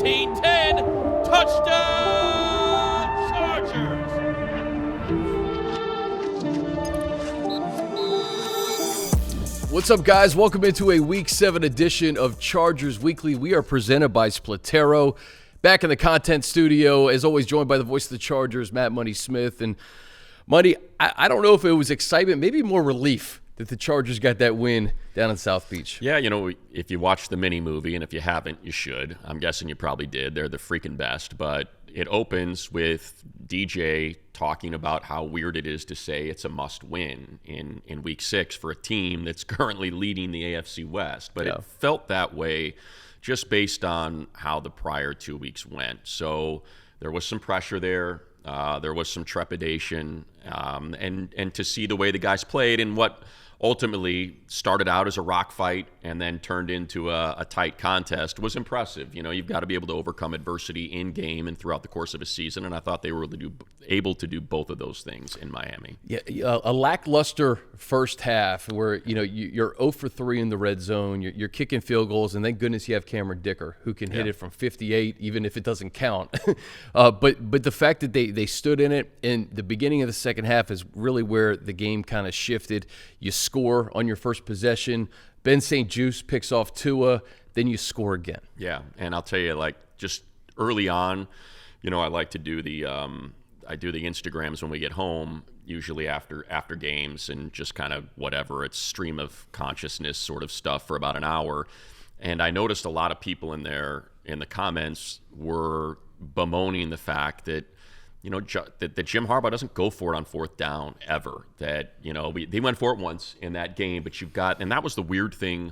14-10. Touchdown, Chargers! What's up, guys? Welcome into a Week 7 edition of Chargers Weekly. We are presented by Splitero. Back in the content studio, as always, joined by the voice of the Chargers, Matt Money Smith. And Money, I don't know if it was excitement, maybe more relief that the Chargers got that win down in South Beach. Yeah, you know, if you watched the mini movie, and if you haven't, you should. I'm guessing you probably did. They're the freaking best. But it opens with DJ talking about how weird it is to say it's a must-win in Week 6 for a team that's currently leading the AFC West. But It felt that way just based on how the prior 2 weeks went. So there was some pressure there. There was some trepidation. And to see the way the guys played and what ultimately started out as a rock fight and then turned into a tight contest was impressive. You know, you've got to be able to overcome adversity in game and throughout the course of a season, and I thought they were able to do both of those things in Miami. Yeah, a lackluster first half where, you know, you're 0 for 3 in the red zone, you're kicking field goals, and thank goodness you have Cameron Dicker who can hit it from 58, even if it doesn't count. But the fact that they stood in it in the beginning of the second half is really where the game kind of shifted. You score on your first possession. Ben St. Juste picks off Tua, then you score again. Yeah, and I'll tell you, like, just early on, you know, I like to do the Instagrams when we get home, usually after games, and just kind of whatever, it's stream of consciousness sort of stuff for about an hour. And I noticed a lot of people in there in the comments were bemoaning the fact that, you know, that Jim Harbaugh doesn't go for it on fourth down ever. That, you know, they went for it once in that game, but and that was the weird thing,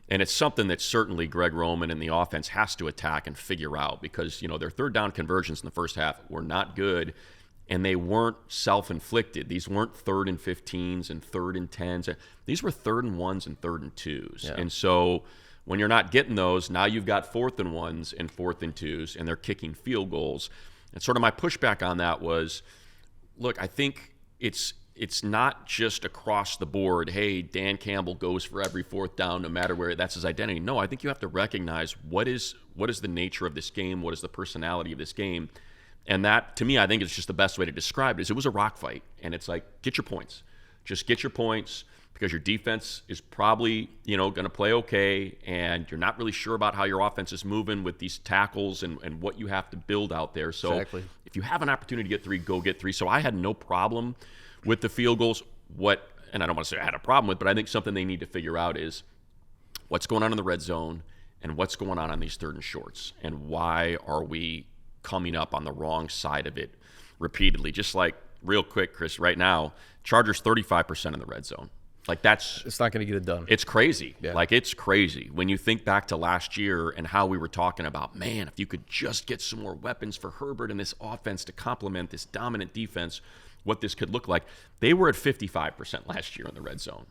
and it's something that certainly Greg Roman and the offense has to attack and figure out, because, you know, their third down conversions in the first half were not good, and they weren't self-inflicted. These weren't 3rd and 15s and 3rd and 10s. These were 3rd and 1s and 3rd and 2s. Yeah. And so when you're not getting those, now you've got 4th and 1s and 4th and 2s, and they're kicking field goals. And sort of my pushback on that was, look, I think it's not just across the board, hey, Dan Campbell goes for every fourth down no matter where, that's his identity. No, I think you have to recognize what is the nature of this game, what is the personality of this game. And that, to me, I think is just the best way to describe it, is it was a rock fight. And it's like, get your points. Just get your points, because your defense is probably, you know, going to play okay, and you're not really sure about how your offense is moving with these tackles and what you have to build out there. So If you have an opportunity to get 3, go get 3. So I had no problem with the field goals. And I don't want to say I had a problem with, but I think something they need to figure out is what's going on in the red zone and what's going on these 3rd and shorts, and why are we coming up on the wrong side of it repeatedly. Just like, real quick, Chris, right now, Chargers 35% in the red zone. Like, it's not going to get it done. It's crazy. Yeah. Like, it's crazy. When you think back to last year and how we were talking about, man, if you could just get some more weapons for Herbert and this offense to complement this dominant defense, what this could look like. They were at 55% last year in the red zone.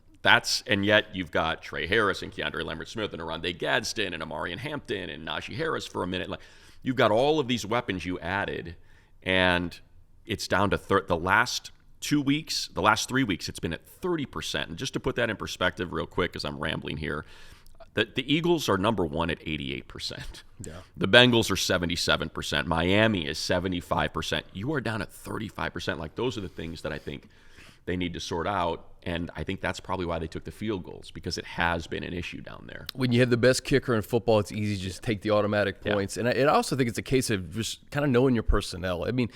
And yet you've got Trey Harris and Keandre Lambert-Smith and Aronde Gadsden and Amarian Hampton and Najee Harris for a minute. Like, you've got all of these weapons you added, and it's down to the last 2 weeks, the last 3 weeks, it's been at 30%. And just to put that in perspective real quick, as I'm rambling here, the Eagles are number 1 at 88%. Yeah. The Bengals are 77%. Miami is 75%. You are down at 35%. Like, those are the things that I think they need to sort out. And I think that's probably why they took the field goals, because it has been an issue down there. When you have the best kicker in football, it's easy to just take the automatic points. Yeah. And I also think it's a case of just kind of knowing your personnel. I mean,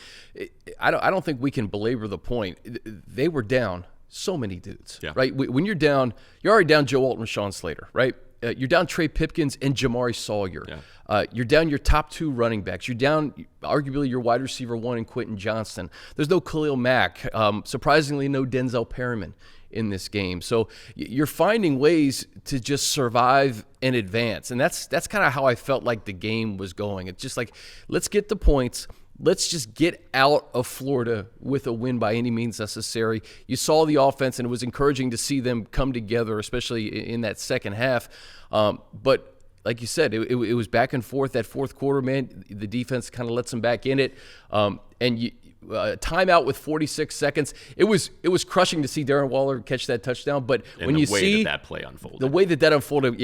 I don't think we can belabor the point. They were down so many dudes, right? When you're down, you're already down Joe Alt and Rashawn Slater, right? You're down Trey Pipkins and Jamari Sawyer. Yeah. You're down your top 2 running backs. You're down arguably your wide receiver 1 in Quentin Johnston. There's no Khalil Mack. Surprisingly, no Denzel Perryman in this game. So you're finding ways to just survive and advance. And that's kind of how I felt like the game was going. It's just like, let's get the points. Let's just get out of Florida with a win by any means necessary. You saw the offense, and it was encouraging to see them come together, especially in that second half. But like you said, it was back and forth that fourth quarter, man. The defense kind of lets them back in it. And timeout with 46 seconds. It was crushing to see Darren Waller catch that touchdown. But when you see that play unfolded, the way that unfolded,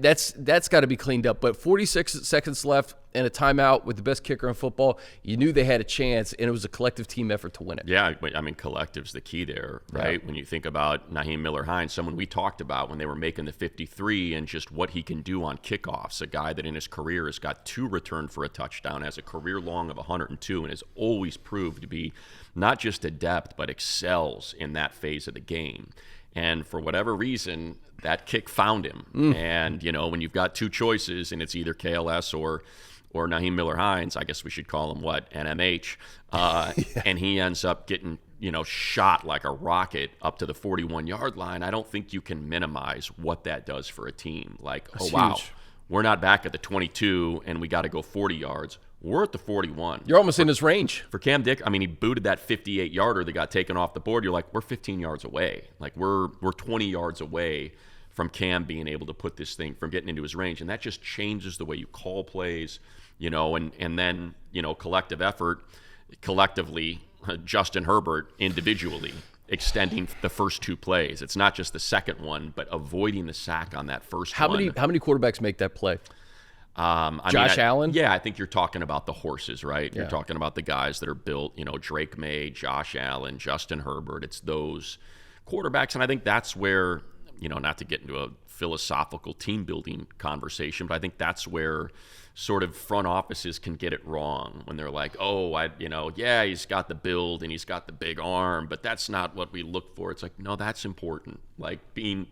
that's got to be cleaned up. But 46 seconds left. and a timeout with the best kicker in football, you knew they had a chance, and it was a collective team effort to win it. Yeah, I mean, collective's the key there, right? Yeah. When you think about Naheem Miller-Hines, someone we talked about when they were making the 53 and just what he can do on kickoffs, a guy that in his career has got 2 returned for a touchdown, has a career long of 102, and has always proved to be not just adept, but excels in that phase of the game. And for whatever reason, that kick found him. And, when you've got 2 choices and it's either KLS or Naheem Miller-Hines, I guess we should call him NMH, and he ends up getting, shot like a rocket up to the 41-yard line. I don't think you can minimize what that does for a team. Like, That's wow, huge. We're not back at the 22 and we got to go 40 yards. We're at the 41. You're almost in his range. For Cam Dick, I mean, he booted that 58-yarder that got taken off the board. You're like, we're 15 yards away. Like, we're 20 yards away from Cam being able to put this thing, from getting into his range. And that just changes the way you call plays, and then, collective effort, collectively, Justin Herbert individually extending the first 2 plays. It's not just the second one, but avoiding the sack on that first How one. many quarterbacks make that play? Josh Allen? Yeah, I think you're talking about the horses, right? Yeah. You're talking about the guys that are built, Drake May, Josh Allen, Justin Herbert. It's those quarterbacks. And I think that's where, not to get into a philosophical team building conversation, but I think that's where sort of front offices can get it wrong when they're like, he's got the build and he's got the big arm, but that's not what we look for. It's like, no, that's important. Like being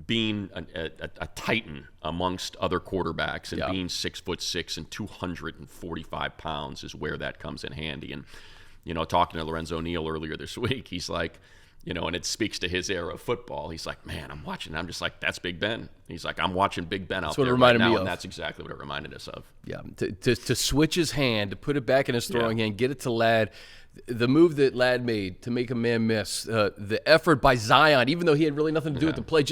a titan amongst other quarterbacks and being 6'6" and 245 pounds is where that comes in handy. And, talking to Lorenzo Neal earlier this week, he's like, and it speaks to his era of football. He's like, man, I'm watching. I'm just like, that's Big Ben. He's like, I'm watching Big Ben out there right now, and that's exactly what it reminded us of. Yeah, to switch his hand, to put it back in his throwing hand, get it to Ladd. The move that Ladd made to make a man miss, the effort by Zion, even though he had really nothing to do with the play,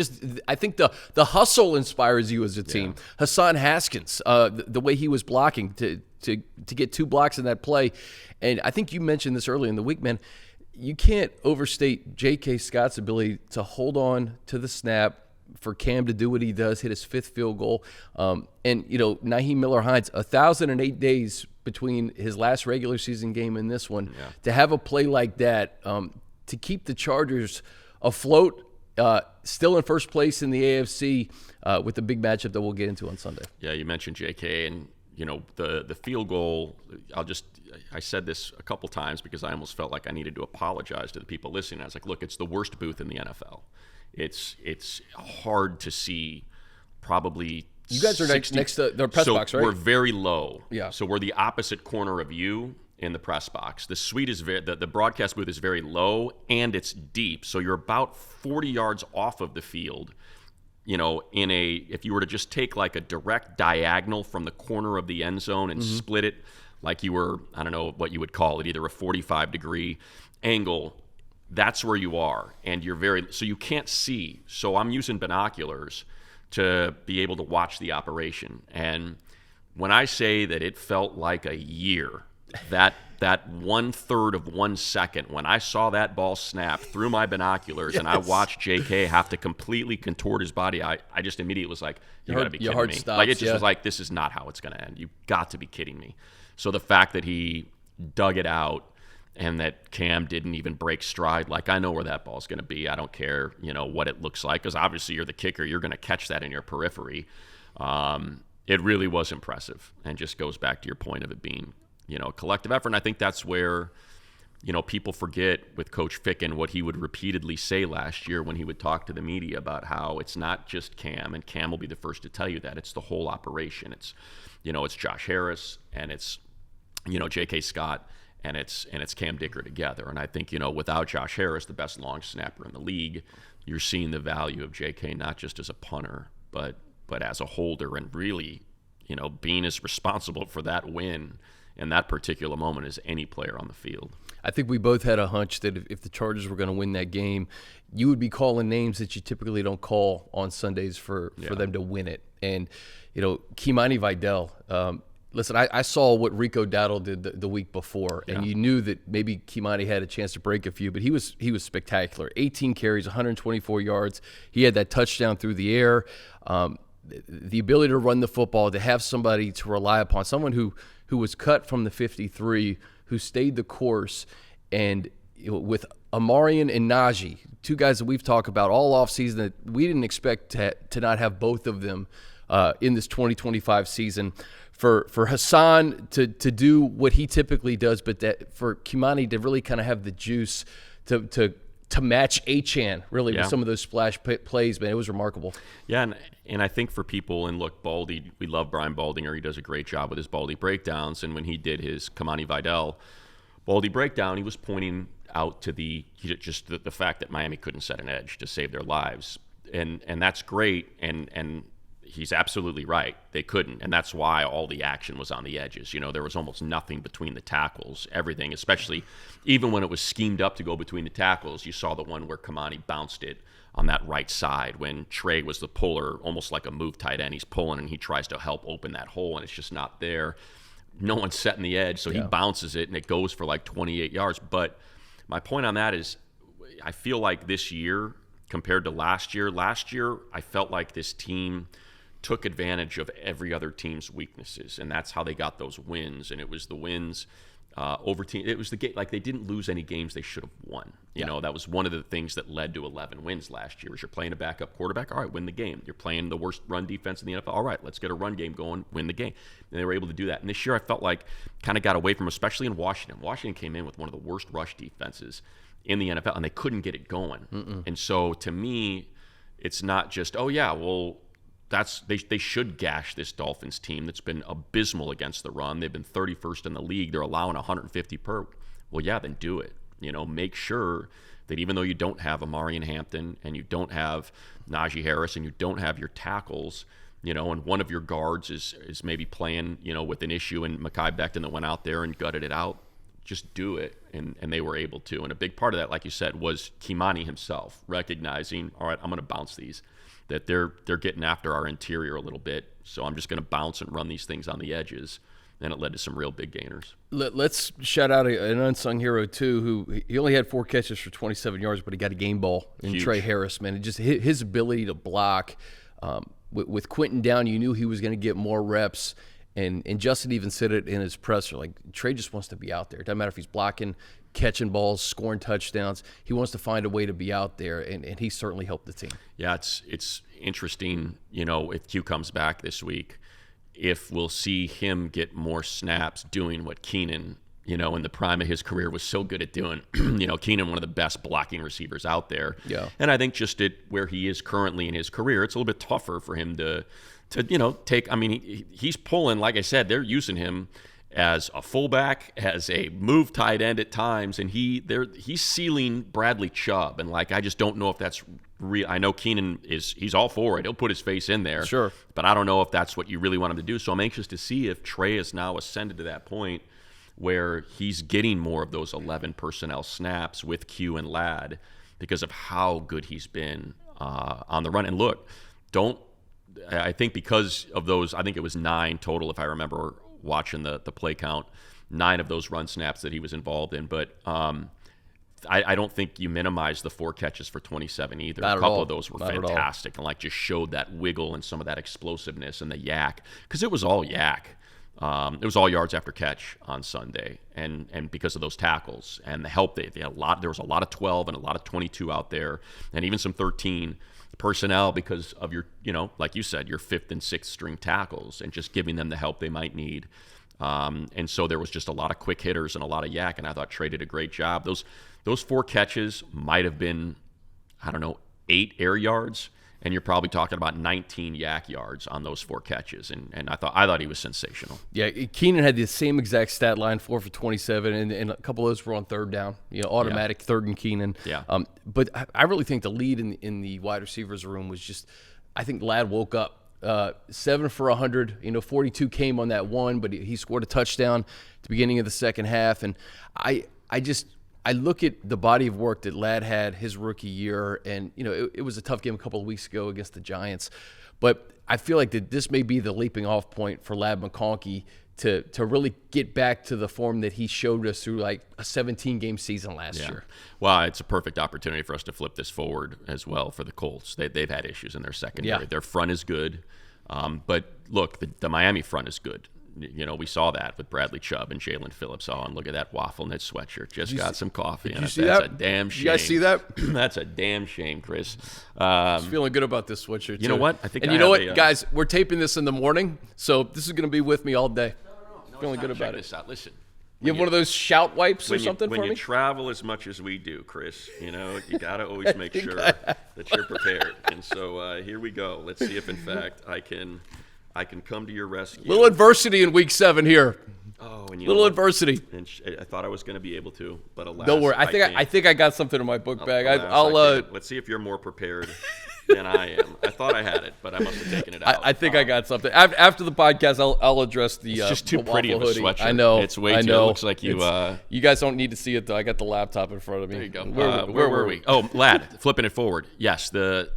I think the hustle inspires you as a team. Hassan Haskins, the way he was blocking to get 2 blocks in that play, and I think you mentioned this early in the week, man. You can't overstate J.K. Scott's ability to hold on to the snap, for Cam to do what he does, hit his 5th field goal. And, Naheem Miller-Hines, 1,008 days between his last regular season game and this one. Yeah. To have a play like that, to keep the Chargers afloat, still in first place in the AFC with the big matchup that we'll get into on Sunday. Yeah, you mentioned J.K. and, the field goal, I said this a couple times because I almost felt like I needed to apologize to the people listening. I was like, look, it's the worst booth in the NFL. It's hard to see probably. You guys are next to the press box, right? We're very low. Yeah. So we're the opposite corner of you in the press box. The suite is the broadcast booth is very low and it's deep. So you're about 40 yards off of the field. If you were to just take like a direct diagonal from the corner of the end zone and split it like you were, I don't know what you would call it, either a 45-degree angle, that's where you are. And so you can't see. So I'm using binoculars to be able to watch the operation. And when I say that it felt like a year, that 1/3 of 1 second, when I saw that ball snap through my binoculars and I watched JK have to completely contort his body, I just immediately was like, you got to be kidding me. Stops, like it just was like, this is not how it's going to end. You've got to be kidding me. So the fact that he dug it out and that Cam didn't even break stride, like I know where that ball's going to be. I don't care, what it looks like, because obviously you're the kicker. You're going to catch that in your periphery. It really was impressive, and just goes back to your point of it being, a collective effort. And I think that's where, people forget with Coach Ficken what he would repeatedly say last year when he would talk to the media about how it's not just Cam, and Cam will be the first to tell you that. It's the whole operation. It's, it's Josh Harris and it's, J.K. Scott and it's Cam Dicker together. And I think, without Josh Harris, the best long snapper in the league, you're seeing the value of J.K. not just as a punter, but as a holder, and really, being as responsible for that win in that particular moment as any player on the field. I think we both had a hunch that if the Chargers were going to win that game, you would be calling names that you typically don't call on Sundays for them to win it. And, Kimani Vidal, listen, I saw what Rico Dowdle did the week before, and you knew that maybe Kimani had a chance to break a few, but he was spectacular. 18 carries, 124 yards. He had that touchdown through the air. the ability to run the football, to have somebody to rely upon, someone who was cut from the 53, who stayed the course, and with Amarian and Najee, two guys that we've talked about all offseason that we didn't expect to not have both of them in this 2025 season. For Hassan to do what he typically does, but that for Kimani to really kind of have the juice to match Achane really with some of those splash plays, man, it was remarkable. Yeah, and I think for people, and look, Baldy, we love Brian Baldinger. He does a great job with his Baldy breakdowns, and when he did his Kimani Vidal Baldy breakdown, he was pointing out to the fact that Miami couldn't set an edge to save their lives, and that's great, and he's absolutely right. They couldn't, and that's why all the action was on the edges. There was almost nothing between the tackles. Everything, especially even when it was schemed up to go between the tackles, you saw the one where Kimani bounced it on that right side when Trey was the puller, almost like a move tight end. He's pulling, and he tries to help open that hole, and it's just not there. No one's setting the edge, so he bounces it, and it goes for like 28 yards. But my point on that is I feel like this year compared to last year, I felt like this team took advantage of every other team's weaknesses, and that's how they got those wins. And it was the wins over team. It was the game, like they didn't lose any games they should have won. You know, that was one of the things that led to 11 wins last year. Was you're playing a backup quarterback, all right, win the game. You're playing the worst run defense in the NFL, all right, let's get a run game going, win the game. And they were able to do that. And this year, I felt like kind of got away from, especially in Washington. Washington came in with one of the worst rush defenses in the NFL, and they couldn't get it going. And so to me, it's not just, oh yeah, well, they should gash this Dolphins team that's been abysmal against the run. They've been 31st in the league. They're allowing 150 per. Well, yeah, then do it. Make sure that even though you don't have Amarian Hampton and you don't have Najee Harris and you don't have your tackles, and one of your guards is maybe playing, with an issue, and Mekhi Becton that went out there and gutted it out, just do it. And they were able to. And a big part of that, like you said, was Kimani himself recognizing, all right, I'm going to bounce these. That they're getting after our interior a little bit, so I'm just going to bounce and run these things on the edges, and it led to some real big gainers. Let's shout out an unsung hero too, who he only had 4 catches for 27 yards, but he got a game ball in Trey Harris, man. And just his ability to block with Quentin down, you knew he was going to get more reps. And Justin even said it in his presser, like Trey just wants to be out there. It doesn't matter if he's blocking, catching balls, scoring touchdowns. He wants to find a way to be out there, and he certainly helped the team. Yeah, it's interesting, if Q comes back this week, if we'll see him get more snaps doing what Keenan, in the prime of his career was so good at doing. Keenan, one of the best blocking receivers out there. Yeah. And I think just at where he is currently in his career, it's a little bit tougher for him to take. I mean, he's pulling, like I said, they're using him as a fullback, as a move tight end at times, and he's sealing Bradley Chubb, and I just don't know if that's real. I know Keenan he's all for it. He'll put his face in there. Sure. But I don't know if that's what you really want him to do. So I'm anxious to see if Trey has now ascended to that point where he's getting more of those 11 personnel snaps with Q and Ladd because of how good he's been on the run. And look, I think because of those, I think it was 9 total if I remember watching the play count, 9 of those run snaps that he was involved in. But I don't think you minimize the 4 catches for 27 either. Not a couple at all. of those were Not fantastic and just showed that wiggle and some of that explosiveness and the yak, because it was all yak. It was all yards after catch on Sunday, and because of those tackles and the help they had a lot. There was a lot of 12 and a lot of 22 out there, and even some 13 personnel because of your, like you said, your 5th and 6th string tackles, and just giving them the help they might need. And so there was just a lot of quick hitters and a lot of yak, and I thought Trey did a great job. Those 4 catches might have been, 8 air yards, and you're probably talking about 19 yak yards on those 4 catches, and I thought he was sensational. Yeah, Keenan had the same exact stat line, 4 for 27, and a couple of those were on 3rd down, automatic 3rd and Keenan. Yeah. But I really think the lead in the wide receivers room was just, I think Ladd woke up. 7 for 100, 42 came on that one, but he scored a touchdown at the beginning of the second half, and I look at the body of work that Ladd had his rookie year, and it was a tough game a couple of weeks ago against the Giants, but I feel like that this may be the leaping off point for Ladd McConkey to really get back to the form that he showed us through a 17-game season last year. Well, it's a perfect opportunity for us to flip this forward as well for the Colts. They've had issues in their secondary. Yeah. Their front is good. But look, the Miami front is good. We saw that with Bradley Chubb and Jalen Phillips. Oh, and look at that waffle knit sweatshirt. Just got some coffee. Did you see That's that? a damn shame. You guys see that? That's a damn shame, Chris. I was feeling good about this sweatshirt, You know too. what? I think. And I you know have what, guys? We're taping this in the morning, so this is going to be with me all day. No, feeling good about Check it. this out. Listen. You have one of those shout wipes or something when for you me? travel as much as we do, Chris, you got to always make sure that you're prepared. And so here we go. Let's see if, in fact, I can come to your rescue. Little adversity in week 7 here. Oh, and Little adversity. And I thought I was going to be able to, but alas, Don't worry. I can't. think I got something in my book bag. Alas, I'll I can't. Let's see if you're more prepared than I am. I thought I had it, but I must have taken it out. I think I got something. After the podcast, I'll address the. It's just too the pretty of a waffle hoodie. sweatshirt. I know. It's way I too. know. It looks like you. You guys don't need to see it though. I got the laptop in front of me. There you go. Where were we? Oh, lad, flipping it forward. Yes, the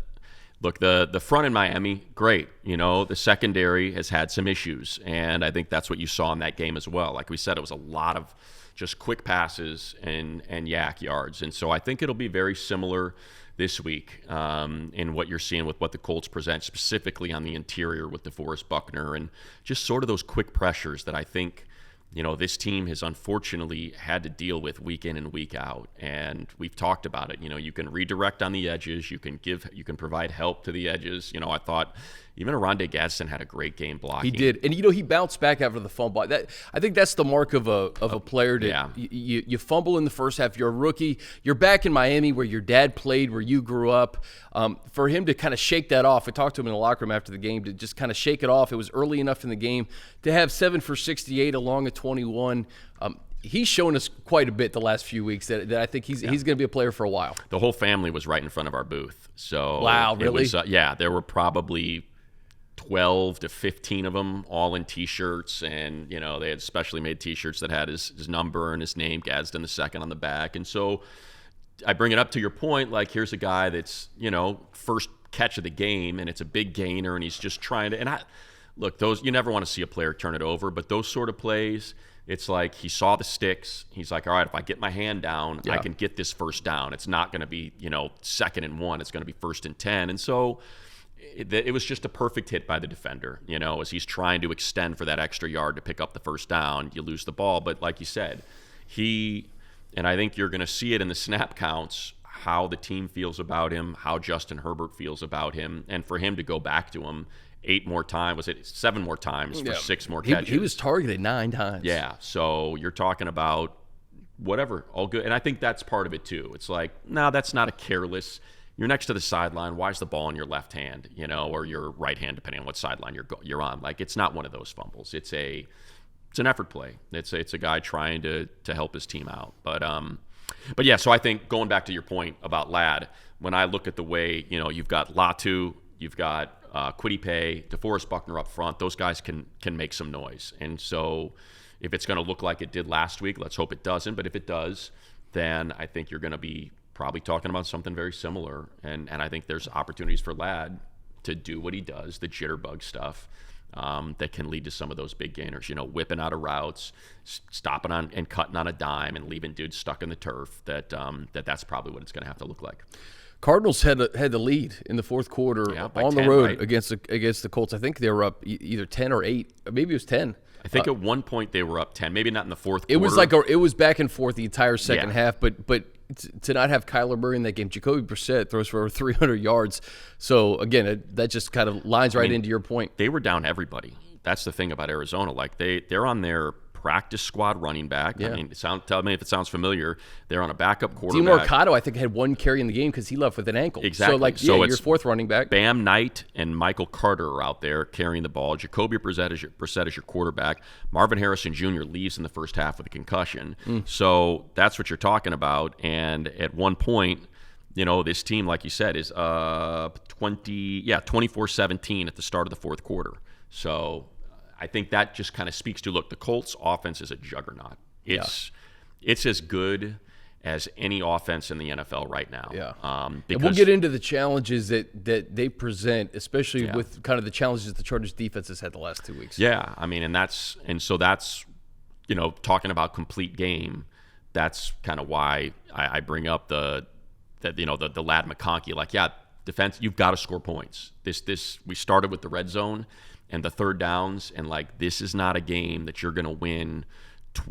front in Miami, great. The secondary has had some issues, and I think that's what you saw in that game as well. Like we said, it was a lot of just quick passes and yak yards, and so I think it'll be very similar this week in what you're seeing with what the Colts present, specifically on the interior with DeForest Buckner and just sort of those quick pressures that I think this team has unfortunately had to deal with week in and week out. And we've talked about it. You can redirect on the edges. You can provide help to the edges. I thought even Arondé Gadsden had a great game blocking. He did, and he bounced back after the fumble. I think that's the mark of a player. You fumble in the first half. You're a rookie. You're back in Miami where your dad played, where you grew up. For him to kind of shake that off, I talked to him in the locker room after the game to just kind of shake it off. It was early enough in the game to have 7 for 68 along a 21. He's shown us quite a bit the last few weeks that I think he's going to be a player for a while. The whole family was right in front of our booth. So wow, really? It was, there were probably 12 to 15 of them, all in T-shirts, and they had specially made T-shirts that had his number and his name, Gadsden the second, on the back. And so I bring it up to your point, like here's a guy that's first catch of the game, and it's a big gainer, and he's just trying to. And look, those you never want to see a player turn it over, but those sort of plays, it's like he saw the sticks. He's like, all right, if I get my hand down, I can get this first down. It's not going to be 2nd and 1. It's going to be 1st and 10, and so. It was just a perfect hit by the defender, as he's trying to extend for that extra yard to pick up the first down. You lose the ball. But like you said, and I think you're going to see it in the snap counts, how the team feels about him, how Justin Herbert feels about him. And for him to go back to him 7 more times for 6 more catches. He was targeted 9 times. Yeah, so you're talking about whatever, all good. And I think that's part of it too. It's like, no, that's not a careless. You're next to the sideline. Why is the ball in your left hand, or your right hand, depending on what sideline you're on? Like, it's not one of those fumbles. It's an effort play. It's a guy trying to help his team out. But yeah. So I think going back to your point about Ladd, when I look at the way you've got Latu, you've got Quiddy, DeForest Buckner up front. Those guys can make some noise. And so if it's going to look like it did last week, let's hope it doesn't. But if it does, then I think you're going to be probably talking about something very similar, and I think there's opportunities for Ladd to do what he does, the jitterbug stuff, that can lead to some of those big gainers. Whipping out of routes, stopping on and cutting on a dime, and leaving dudes stuck in the turf. That's probably what it's going to have to look like. Cardinals had the lead in the fourth quarter on the 10, road right? against the Colts. I think they were up either 10 or 8. Maybe it was 10. I think at one point they were up 10. Maybe not in the fourth quarter. It was it was back and forth the entire second half, but to not have Kyler Murray in that game, Jacoby Brissett throws for over 300 yards. So again, that just kind of lines right into your point. They were down everybody. That's the thing about Arizona. Like they're on their practice squad running back. Yeah. I mean, tell me if it sounds familiar. They're on a backup quarterback. DeMarcado, I think, had one carry in the game because he left with an ankle. Exactly. So your fourth running back. Bam Knight and Michael Carter are out there carrying the ball. Jacoby Brissett is your quarterback. Marvin Harrison Jr. leaves in the first half with a concussion. So that's what you're talking about. And at one point, this team, like you said, is 24-17 at the start of the fourth quarter. So I think that just kind of speaks to, look, the Colts offense is a juggernaut. It's as good as any offense in the NFL right now. Yeah. Because and we'll get into the challenges that they present, especially with kind of the challenges the Chargers defense has had the last 2 weeks. Yeah. I mean, so that's talking about complete game, that's kind of why I bring up the Ladd McConkey. Like, Defense, you've got to score points. We started with the red zone and the third downs, and like this is not a game that you're going to win.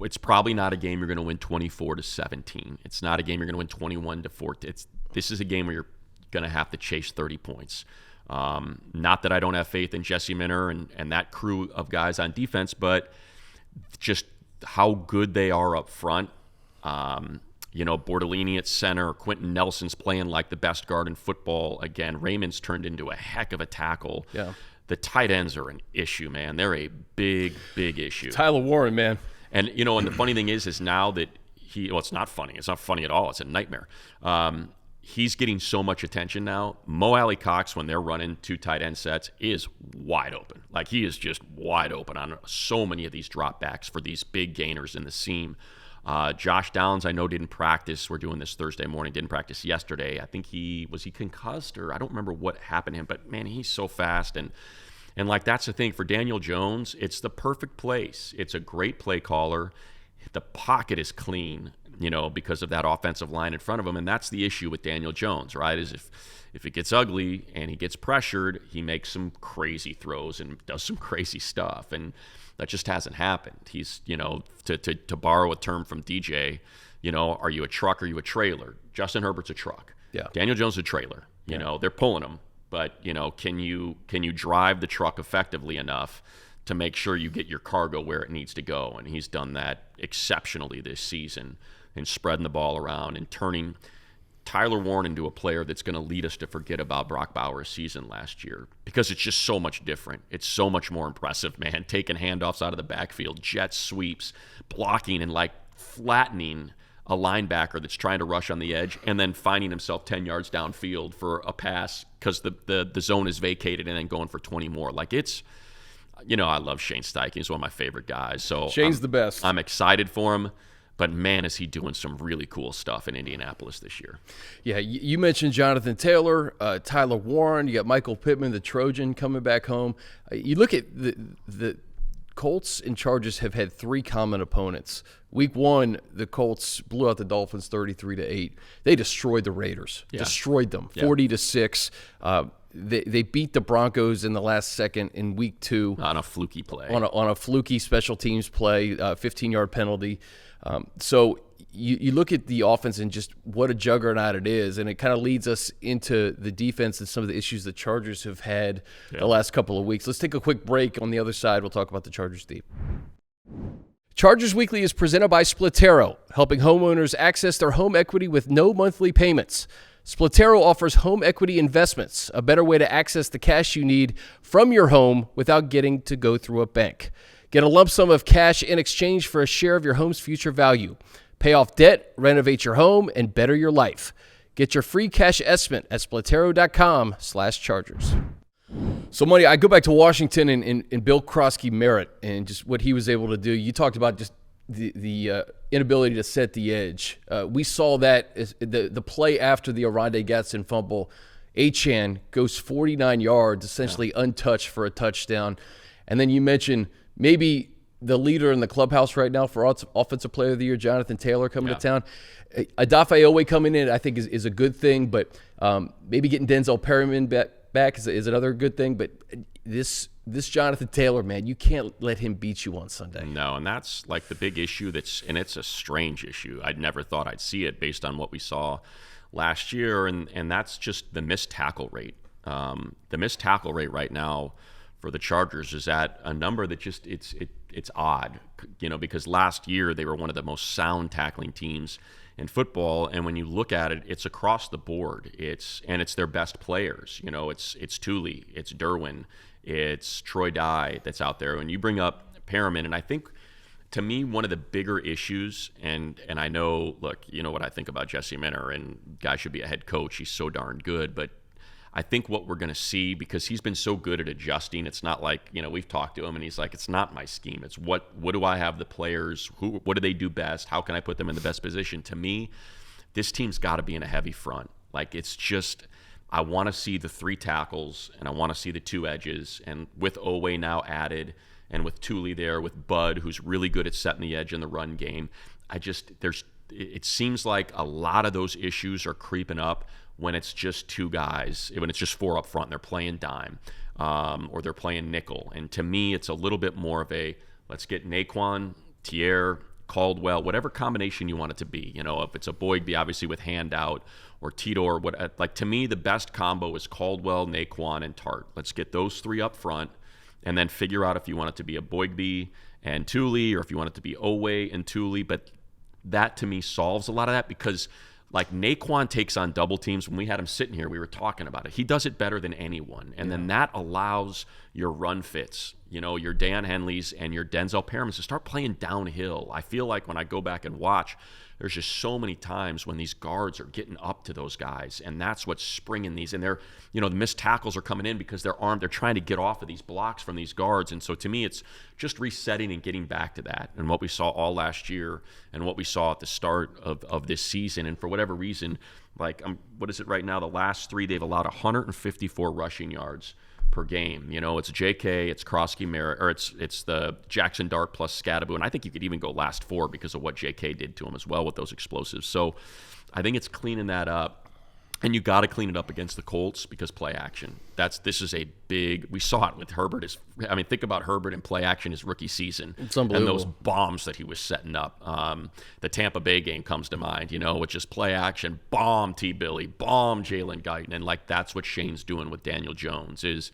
It's probably not a game you're going to win 24-17. It's not a game you're going to win 21-14. This is a game where you're going to have to chase 30 points. Not that I don't have faith in Jesse Minter and that crew of guys on defense, but just how good they are up front. Bordellini at center, Quentin Nelson's playing like the best guard in football. Again, Raymond's turned into a heck of a tackle. Yeah. The tight ends are an issue, man. They're a big, big issue. Tyler Warren, man. And, and the funny thing is now that it's not funny. It's not funny at all. It's a nightmare. He's getting so much attention now. Mo Alley Cox, when they're running 2 tight end sets, is wide open. Like, he is just wide open on so many of these dropbacks for these big gainers in the seam. Josh Downs, I know, didn't practice. We're doing this Thursday morning. Didn't practice yesterday. I think he concussed, or I don't remember what happened to him. But, man, he's so fast. And like, that's the thing. For Daniel Jones, it's the perfect place. It's a great play caller. The pocket is clean, because of that offensive line in front of him. And that's the issue with Daniel Jones, right, is if it gets ugly and he gets pressured, he makes some crazy throws and does some crazy stuff. And that just hasn't happened. He's, to borrow a term from DJ, are you a truck or are you a trailer? Justin Herbert's a truck. Yeah. Daniel Jones is a trailer. They're pulling him. But, can you drive the truck effectively enough to make sure you get your cargo where it needs to go? And he's done that exceptionally this season, and spreading the ball around and turning Tyler Warren into a player that's going to lead us to forget about Brock Bowers' season last year, because it's just so much different. It's so much more impressive, man. Taking handoffs out of the backfield, jet sweeps, blocking and like flattening a linebacker that's trying to rush on the edge, and then finding himself 10 yards downfield for a pass because the zone is vacated, and then going for 20 more. Like, it's, I love Shane Steichen. He's one of my favorite guys. So Shane's the best. I'm excited for him. But, man, is he doing some really cool stuff in Indianapolis this year. Yeah, you mentioned Jonathan Taylor, Tyler Warren. You got Michael Pittman, the Trojan, coming back home. You look at the Colts and Chargers have had 3 common opponents. Week 1, the Colts blew out the Dolphins 33-8. They destroyed the Raiders, destroyed them 40-6. They beat the Broncos in the last second in week 2 on a fluky play, on a fluky special teams play, 15-yard penalty. So you look at the offense and just what a juggernaut it is, and it kind of leads us into the defense and some of the issues the Chargers have had the last couple of weeks. Let's take a quick break. On the other side, we'll talk about the Chargers deep. Chargers Weekly is presented by Splitero, helping homeowners access their home equity with no monthly payments. Splitero offers home equity investments, a better way to access the cash you need from your home without getting to go through a bank. Get a lump sum of cash in exchange for a share of your home's future value. Pay off debt, renovate your home, and better your life. Get your free cash estimate at splitero.com/Chargers. So, Money, I go back to Washington and Bill Krosky-Merritt and just what he was able to do. You talked about just the inability to set the edge. We saw that the play after the Oronde Gadsden fumble. Achane goes 49 yards, essentially untouched for a touchdown. And then you mentioned maybe the leader in the clubhouse right now for Offensive Player of the Year, Jonathan Taylor, coming to town. Adafe Owe coming in, I think, is a good thing, but maybe getting Denzel Perryman back is another good thing. But this Jonathan Taylor, man, you can't let him beat you on Sunday. No, and that's like the big issue and it's a strange issue. I'd never thought I'd see it based on what we saw last year, and that's just the missed tackle rate. The missed tackle rate right now for the Chargers is at a number that just it's odd, because last year they were one of the most sound tackling teams in football, and when you look at it, it's across the board. It's their best players. It's Thule, it's Derwin, it's Troy Dye that's out there. When you bring up Perriman, and I think to me one of the bigger issues, and I know, look, you know what I think about Jesse Minter, and guy should be a head coach. He's so darn good, but I think what we're going to see, because he's been so good at adjusting, it's not like, we've talked to him and he's like, it's not my scheme. It's what do I have the players, what do they do best? How can I put them in the best position? To me, this team's got to be in a heavy front. Like, it's just, I want to see the 3 tackles and I want to see the 2 edges. And with Owe now added, and with Thule there, with Bud, who's really good at setting the edge in the run game, it seems like a lot of those issues are creeping up when it's just two guys, when it's just four up front and they're playing dime, or they're playing nickel. And to me, it's a little bit more of a, let's get Naquan, Thier, Caldwell, whatever combination you want it to be. If it's a Boygby, obviously with Handout, or Tito, or what. Like, to me, the best combo is Caldwell, Naquan, and Tart. Let's get those three up front, and then figure out if you want it to be a Boygby and Thule, or if you want it to be Owe and Thule. But that, to me, solves a lot of that, because like Naquan takes on double teams. When we had him sitting here, we were talking about it. He does it better than anyone. And then that allows your run fits, your Dan Henleys and your Denzel Perrimans to start playing downhill. I feel like when I go back and watch, there's just so many times when these guards are getting up to those guys, and that's what's springing these. And they're, the missed tackles are coming in because they're armed. They're trying to get off of these blocks from these guards. And so to me, it's just resetting and getting back to that, and what we saw all last year and what we saw at the start of this season. And for whatever reason, like, what is it right now? The last three, they've allowed 154 rushing yards per game. It's JK, it's Krosky Merritt, or it's the Jackson Dart plus Scadaboo, and I think you could even go last four because of what JK did to him as well with those explosives. So I think it's cleaning that up. And you got to clean it up against the Colts, because play action. This is a big. We saw it with Herbert. Think about Herbert in play action his rookie season. It's unbelievable. And those bombs that he was setting up. The Tampa Bay game comes to mind. With just play action, bomb T. Billy, bomb Jalen Guyton, and like that's what Shane's doing with Daniel Jones. Is,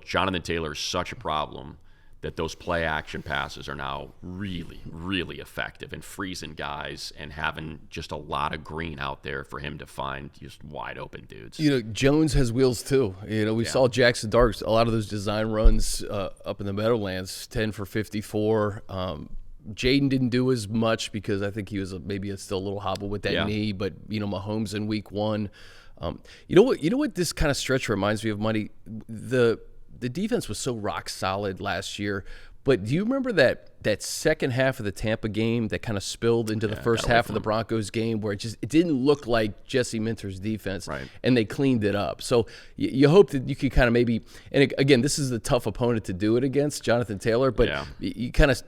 Jonathan Taylor is such a problem that those play action passes are now really, really effective and freezing guys and having just a lot of green out there for him to find just wide open dudes. Jones has wheels too. We saw Jackson Darks, a lot of those design runs up in the Meadowlands, 10 for 54. Jaden didn't do as much because I think he was maybe still a little hobbled with that knee, but Mahomes in week one. You know what this kind of stretch reminds me of, Money? The defense was so rock solid last year, but do you remember that second half of the Tampa game that kind of spilled into the first half of the Broncos game, where it didn't look like Jesse Minter's defense, right, and they cleaned it up. So you hope that you could kind of maybe, and again, this is a tough opponent to do it against, Jonathan Taylor, but you kind of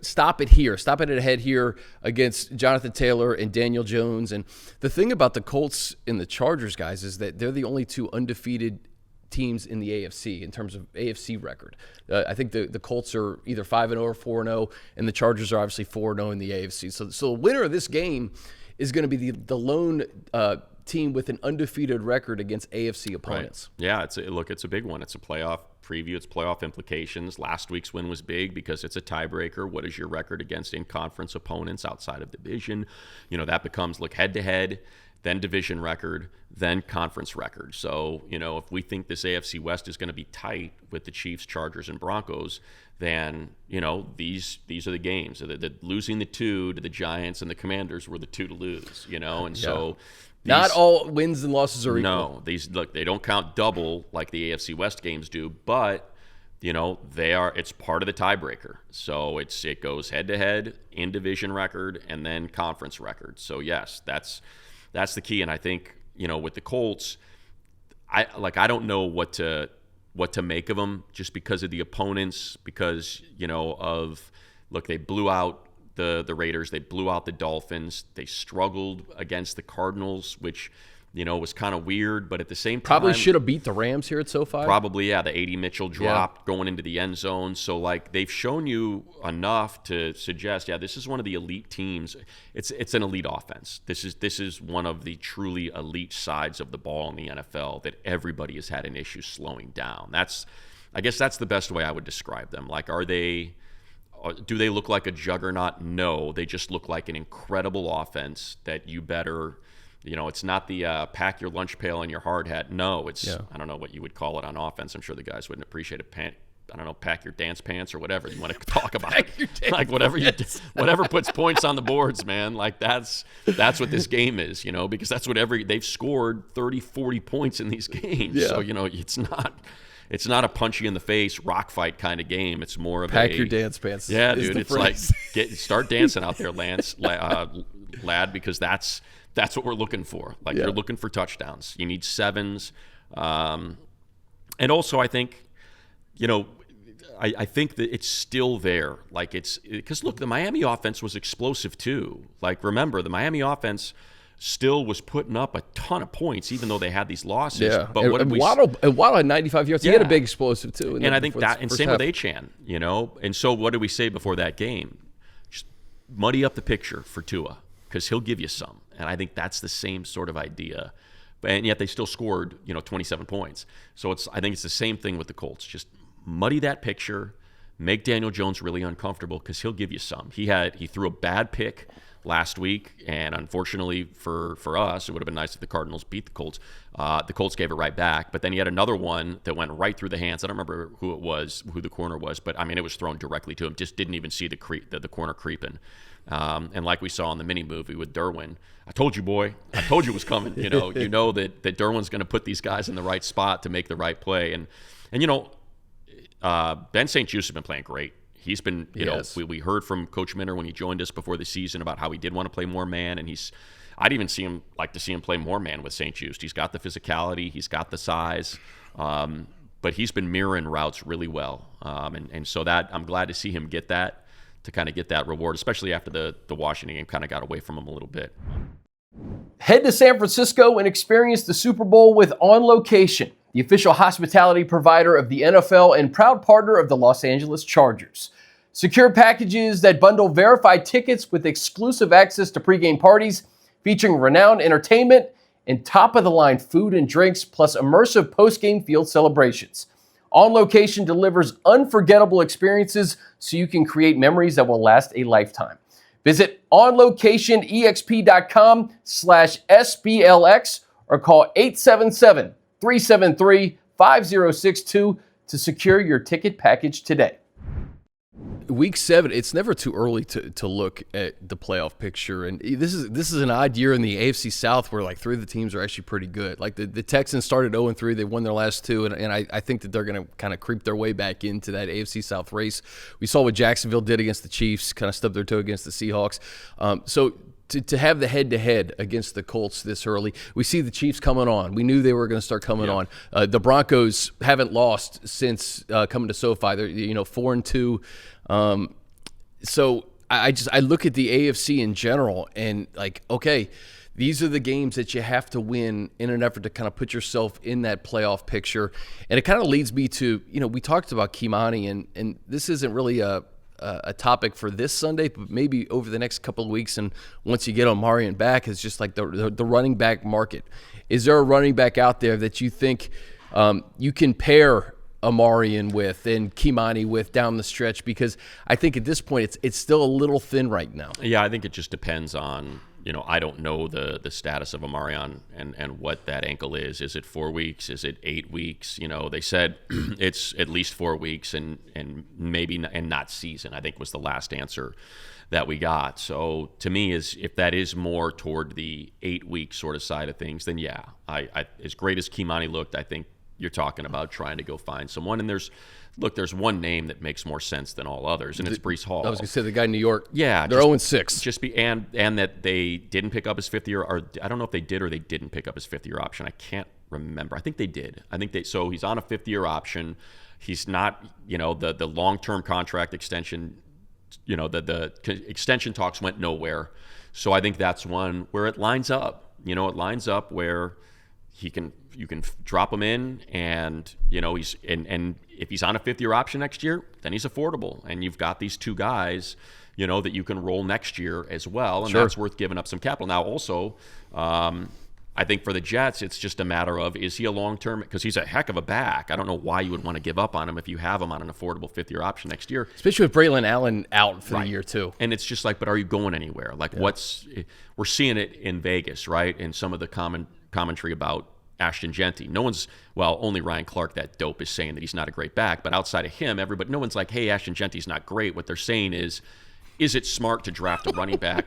stop it at ahead here against Jonathan Taylor and Daniel Jones. And the thing about the Colts and the Chargers, guys, is that they're the only two undefeated teams in the AFC in terms of AFC record. I think the Colts are either 5-0 or 4-0, and the Chargers are obviously 4-0 in the AFC. So the winner of this game is going to be the lone team with an undefeated record against AFC opponents. Right. Yeah, it's a big one. It's a playoff preview. It's playoff implications. Last week's win was big because it's a tiebreaker. What is your record against in-conference opponents outside of division? That becomes head-to-head, then division record, then conference record. So, if we think this AFC West is going to be tight with the Chiefs, Chargers, and Broncos, then, these are the games. The losing the two to the Giants and the Commanders were the two to lose, and so... Not all wins and losses are equal. No, they don't count double like the AFC West games do, but... it's part of the tiebreaker. So it goes head-to-head, in division record, and then conference record. So, yes, that's the key. And I think, with the Colts, I don't know what to make of them, just because of the opponents, because, they blew out the Raiders, they blew out the Dolphins, they struggled against the Cardinals, which, was kind of weird, but at the same time... Probably should have beat the Rams here at SoFi. Probably, yeah. The 80 Mitchell dropped going into the end zone. So, they've shown you enough to suggest, this is one of the elite teams. It's an elite offense. This is one of the truly elite sides of the ball in the NFL that everybody has had an issue slowing down. I guess that's the best way I would describe them. Do they look like a juggernaut? No. They just look like an incredible offense that you better... it's not the pack your lunch pail and your hard hat. No, it's, I don't know what you would call it on offense. I'm sure the guys wouldn't appreciate it. Pack your dance pants or whatever you want to talk about. Whatever puts points on the boards, man. That's what this game is, because that's what they've scored 30, 40 points in these games. Yeah. So, it's not a punch you in the face rock fight kind of game. It's more of pack your dance pants. Yeah, dude. It's start dancing out there, lad, because that's what we're looking for. You're looking for touchdowns. You need sevens. And also, I think, I think that it's still there. Like because look, the Miami offense was explosive too. Like remember, the Miami offense still was putting up a ton of points, even though they had these losses. Yeah, But Waddle had 95 yards. He had a big explosive too. And I think that, and same with Achane, And so what did we say before that game? Just muddy up the picture for Tua because he'll give you some. And I think that's the same sort of idea. And yet they still scored, 27 points. So I think it's the same thing with the Colts. Just muddy that picture, make Daniel Jones really uncomfortable because he'll give you some. He threw a bad pick last week, and unfortunately for us, it would have been nice if the Cardinals beat the Colts. The Colts gave it right back, but then he had another one that went right through the hands. I don't remember who the corner was, but I mean it was thrown directly to him. Just didn't even see the corner creeping. And like we saw in the mini movie with Derwin, I told you, boy. I told you it was coming. You know that Derwin's going to put these guys in the right spot to make the right play. And Ben St. Juste has been playing great. He's been, we heard from Coach Minter when he joined us before the season about how he did want to play more man, and I'd even like to see him play more man with St. Juste. He's got the physicality, he's got the size, but he's been mirroring routes really well, and so that I'm glad to see him get that, to kind of get that reward, especially after the Washington game kind of got away from him a little bit. Head to San Francisco and experience the Super Bowl with On Location, the official hospitality provider of the NFL and proud partner of the Los Angeles Chargers. Secure packages that bundle verified tickets with exclusive access to pregame parties featuring renowned entertainment and top-of-the-line food and drinks, plus immersive postgame field celebrations. On Location delivers unforgettable experiences so you can create memories that will last a lifetime. Visit onlocationexp.com/SBLX or call 877-373-5062 to secure your ticket package today. Week 7, it's never too early to look at the playoff picture, and this is an odd year in the AFC South where like 3 of the teams are actually pretty good. Like the Texans started 0-3, they won their last 2, and I think that they're going to kind of creep their way back into that AFC South race. We saw what Jacksonville did against the Chiefs, kind of stubbed their toe against the Seahawks. So to have the head-to-head against the Colts this early, we see the Chiefs coming on. We knew they were going to start coming on. The Broncos haven't lost since coming to SoFi. They're 4-2. So I look at the AFC in general and like, okay, these are the games that you have to win in an effort to kind of put yourself in that playoff picture. And it kind of leads me to, we talked about Kimani, and this isn't really a topic for this Sunday, but maybe over the next couple of weeks, and once you get Omarion back, it's just like the running back market. Is there a running back out there that you think you can pair Omarion with and Kimani with down the stretch? Because I think at this point it's still a little thin right now. Yeah, I think it just depends on, I don't know the status of Omarion and what that ankle is. Is it 4 weeks? Is it 8 weeks? They said it's at least 4 weeks and maybe not season, I think was the last answer that we got. So to me, if that is more toward the 8-week sort of side of things, then yeah, I as great as Kimani looked, I think you're talking about trying to go find someone. And there's one name that makes more sense than all others, and it's Breece Hall. I was going to say the guy in New York. Yeah. They're 0-6. And that they didn't pick up his 5th-year, or I don't know if they did or they didn't pick up his 5th-year option. I can't remember. I think they did. So he's on a 5th-year option. He's not, the long-term contract extension, the extension talks went nowhere. So I think that's one where it lines up. It lines up where you can drop him in, and he's and if he's on a 5th-year option next year, then he's affordable, and you've got these 2 guys that you can roll next year as well, and that's worth giving up some capital. Now also I think for the Jets it's just a matter of, is he a long-term, because he's a heck of a back. I don't know why you would want to give up on him if you have him on an affordable 5th-year option next year, especially with Braylon Allen out for the year too. And it's just like, but are you going anywhere? Like we're seeing it in Vegas, right? In some of the commentary about Ashton Genty. Only Ryan Clark, that dope, is saying that he's not a great back, but outside of him, no one's like, hey, Ashton Genty's not great. What they're saying is it smart to draft a running back?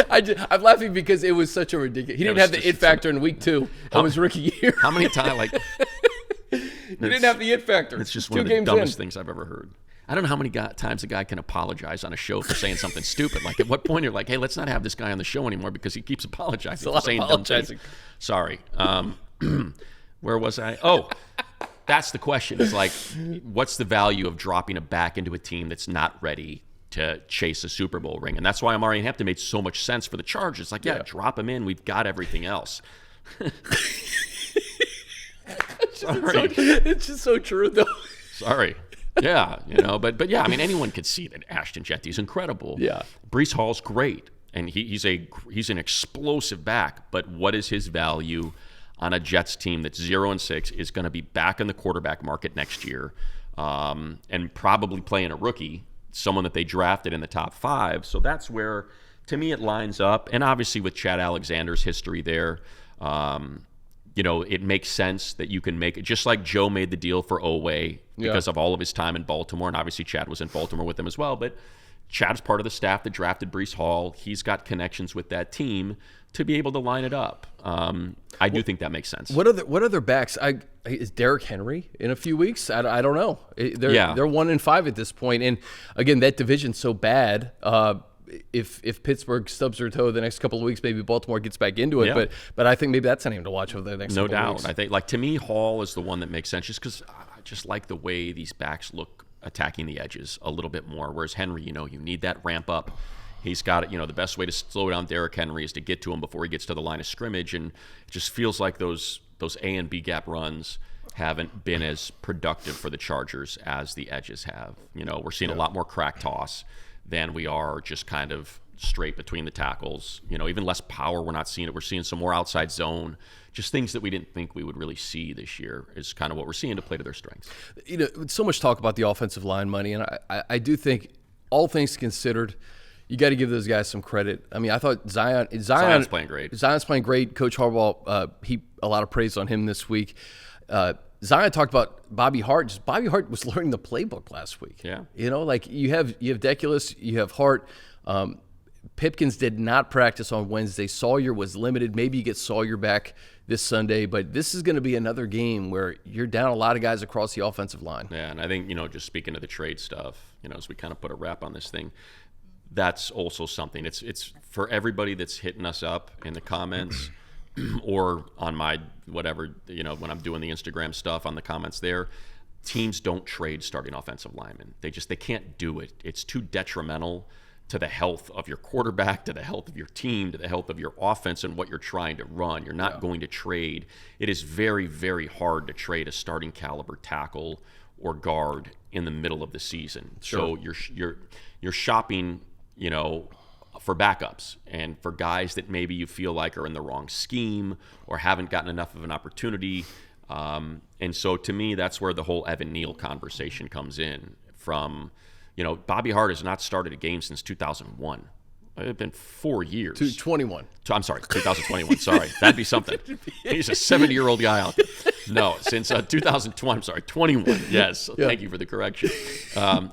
I'm laughing because it was such a ridiculous. He didn't have the it factor in week 2 of his rookie year. How many times, he didn't have the it factor. It's just one of the dumbest things I've ever heard. I don't know how many times a guy can apologize on a show for saying something stupid. Like, at what point you're like, hey, let's not have this guy on the show anymore because he keeps apologizing for saying dumb things. Sorry. Where was I? Oh, That's the question. It's like, what's the value of dropping it back into a team that's not ready to chase a Super Bowl ring? And that's why Amari Hampton made so much sense for the Chargers. It's like, drop him in. We've got everything else. Sorry. It's just so true, though. Sorry. Yeah, but yeah, I mean, anyone could see that Ashton Jetty's incredible. Yeah. Breece Hall's great, and he's an explosive back. But what is his value on a Jets team that's 0-6, is going to be back in the quarterback market next year, and probably playing a rookie, someone that they drafted in the top 5. So that's where, to me, it lines up. And obviously with Chad Alexander's history there, it makes sense that you can make it, just like Joe made the deal for Oweh because of all of his time in Baltimore, and obviously Chad was in Baltimore with him as well. But Chad's part of the staff that drafted Breece Hall. He's got connections with that team to be able to line it up. I do think that makes sense. What other backs? Is Derrick Henry in a few weeks? I don't know. They're 1-5 at this point, and again, that division's so bad. If Pittsburgh stubs their toe the next couple of weeks, maybe Baltimore gets back into it. Yeah. But I think maybe that's a name to watch over the next couple of weeks. No doubt. I think, like, to me, Hall is the one that makes sense, just because I just like the way these backs look attacking the edges a little bit more. Whereas Henry, you need that ramp up. He's got it. The best way to slow down Derrick Henry is to get to him before he gets to the line of scrimmage, and it just feels like those A and B gap runs haven't been as productive for the Chargers as the edges have. We're seeing a lot more crack toss than we are just kind of straight between the tackles. Even less power, we're not seeing it. We're seeing some more outside zone, just things that we didn't think we would really see this year is kind of what we're seeing to play to their strengths. So much talk about the offensive line money, and I do think, all things considered, you got to give those guys some credit. I mean, I thought Zion's playing great. Zion's playing great. Coach Harbaugh, a lot of praise on him this week. Zion talked about Bobby Hart. Just Bobby Hart was learning the playbook last week. Yeah. Like you have Deculus, you have Hart. Pipkins did not practice on Wednesday. Sawyer was limited. Maybe you get Sawyer back this Sunday, but this is going to be another game where you're down a lot of guys across the offensive line. Yeah, and I think, just speaking of the trade stuff, as we kind of put a wrap on this thing, that's also something. It's for everybody that's hitting us up in the comments or on my whatever, when I'm doing the Instagram stuff on the comments there. Teams don't trade starting offensive linemen. They can't do it. It's too detrimental to the health of your quarterback, to the health of your team, to the health of your offense and what you're trying to run. You're not going to trade. It is very, very hard to trade a starting caliber tackle or guard in the middle of the season. Sure. So you're shopping, for backups and for guys that maybe you feel like are in the wrong scheme or haven't gotten enough of an opportunity. And so to me, that's where the whole Evan Neal conversation comes in from. Bobby Hart has not started a game since 2001. It's been 4 years. 2021. I'm sorry, 2021. Sorry, that'd be something. He's a 70-year-old guy out there. No, since 2020. I'm sorry, 21. Yes, Thank you for the correction.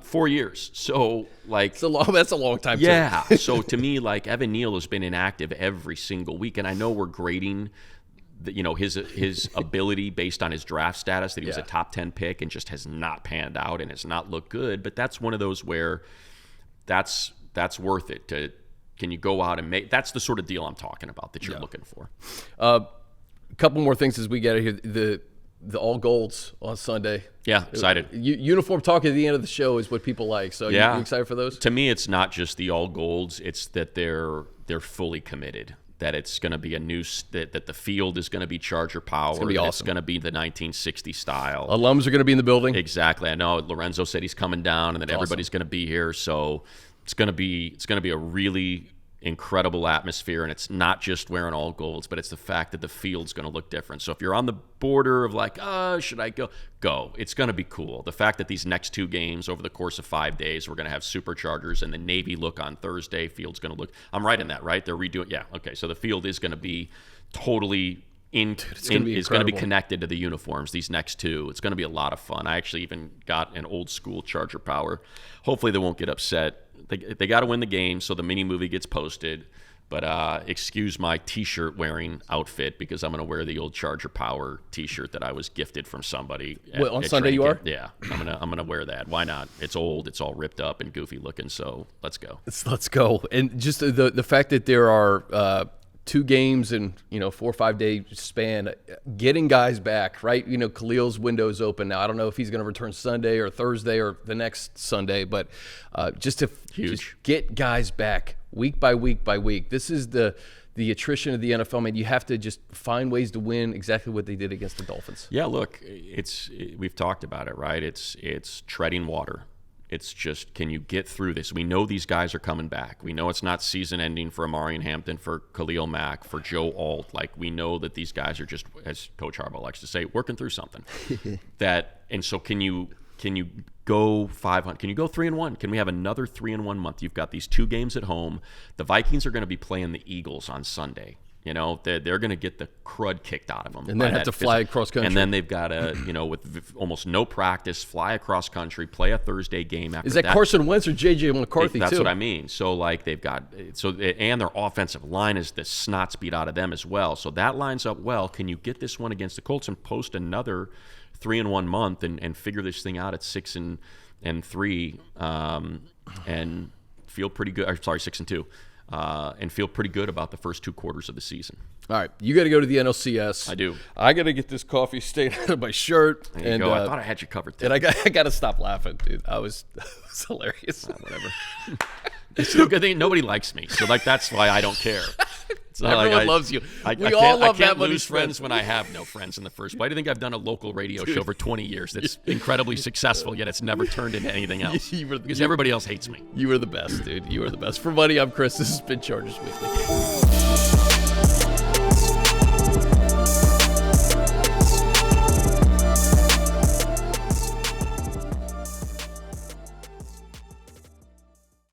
4 years. So, like, that's a long time. Yeah. So to me, like, Evan Neal has been inactive every single week, and I know we're grading his ability based on his draft status, that he was a top 10 pick and just has not panned out and has not looked good. But that's one of those where that's worth it. Can you go out and make? That's the sort of deal I'm talking about that you're looking for. A couple more things as we get here. The all golds on Sunday. Yeah, excited. Uniform talk at the end of the show is what people like. So you excited for those? To me, it's not just the all golds. It's that they're fully committed. That it's going to be that the field is going to be Charger power. It's going to be awesome. It's going to be the 1960 style. Alums are going to be in the building. Exactly. I know Lorenzo said he's coming down, and that everybody's going to be here. So it's going to be a really incredible atmosphere, and it's not just wearing all golds, but it's the fact that the field's going to look different. So if you're on the border of like, should I go? Go. It's going to be cool. The fact that these next 2 games over the course of 5 days, we're going to have Superchargers and the Navy look on Thursday. Field's going to look. I'm right in that, right? They're redoing. Yeah. Okay. So the field is going to be totally it's going to be connected to the uniforms. These next 2, it's going to be a lot of fun. I actually even got an old school Charger Power. Hopefully they won't get upset. They got to win the game, so the mini movie gets posted. But excuse my T-shirt wearing outfit, because I'm going to wear the old Charger Power T-shirt that I was gifted from somebody. On Sunday you are? Yeah, I'm gonna wear that. Why not? It's old, it's all ripped up and goofy looking. So let's go. Let's go. And just the fact that there are 2 games in 4 or 5 day span, getting guys back, right? Khalil's window's open now. I don't know if he's going to return Sunday or Thursday or the next Sunday, but just get guys back week by week by week. This is the attrition of the NFL, man. You have to just find ways to win exactly what they did against the Dolphins. Yeah, look, we've talked about it, right? It's treading water. It's just, can you get through this? We know these guys are coming back. We know it's not season ending for Amari and Hampton, for Khalil Mack, for Joe Alt. Like, we know that these guys are just, as Coach Harbaugh likes to say, working through something. And so can you go 500? Can you go 3-1? Can we have another 3-1 month? You've got these 2 games at home. The Vikings are going to be playing the Eagles on Sunday. They're going to get the crud kicked out of them. And then have to fly across country. And then they've got to, with almost no practice, fly across country, play a Thursday game after that. Is that Carson Wentz or J.J. McCarthy, That's too? what I mean. So, they've got and their offensive line is the snot speed out of them as well. So that lines up well. Can you get this one against the Colts and post another 3-1 month and figure this thing out at 6-3 and feel pretty good? Or, sorry, 6-2. And feel pretty good about the first 2 quarters of the season. All right, you got to go to the NLCS. I do. I got to get this coffee stain out of my shirt. There you go. I thought I had you covered there. And I got to stop laughing, dude. It was hilarious. Whatever. It's still a good thing nobody likes me, so that's why I don't care. It's not Everyone loves you. I can't lose friends when I have no friends in the first. Why do you think I've done a local radio show for 20 years that's incredibly successful, yet it's never turned into anything else? Because everybody else hates me. You were the best, dude. You were the best. For Money, I'm Chris. This has been Chargers Weekly.